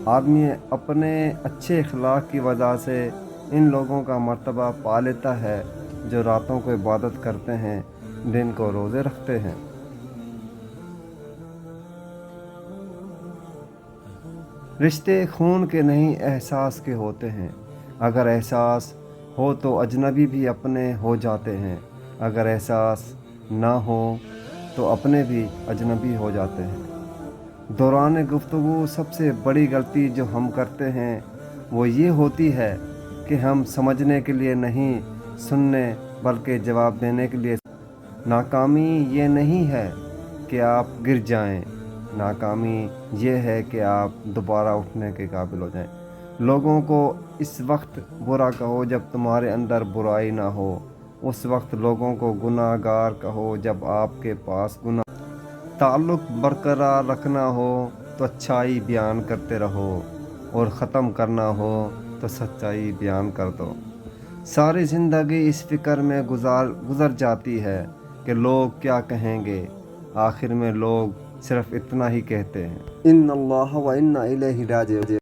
آدمی اپنے اچھے اخلاق کی وجہ سے ان لوگوں کا مرتبہ پا لیتا ہے جو راتوں کو عبادت کرتے ہیں، دن کو روزے رکھتے ہیں۔ رشتے خون کے نہیں احساس کے ہوتے ہیں، اگر احساس ہو تو اجنبی بھی اپنے ہو جاتے ہیں، اگر احساس نہ ہو تو اپنے بھی اجنبی ہو جاتے ہیں۔ دوران گفتگو سب سے بڑی غلطی جو ہم کرتے ہیں وہ یہ ہوتی ہے کہ ہم سمجھنے کے لیے نہیں، سننے بلکہ جواب دینے کے لیے۔ ناکامی یہ نہیں ہے کہ آپ گر جائیں، ناکامی یہ ہے کہ آپ دوبارہ اٹھنے کے قابل ہو جائیں۔ لوگوں کو اس وقت برا کہو جب تمہارے اندر برائی نہ ہو، اس وقت لوگوں کو گناہ گار کہو جب آپ کے پاس گناہ۔ تعلق برقرار رکھنا ہو تو اچھائی بیان کرتے رہو، اور ختم کرنا ہو تو سچائی بیان کر دو۔ ساری زندگی اس فکر میں گزر جاتی ہے کہ لوگ کیا کہیں گے، آخر میں لوگ صرف اتنا ہی کہتے ہیں، ان اللہ و انا الیہ راجعون۔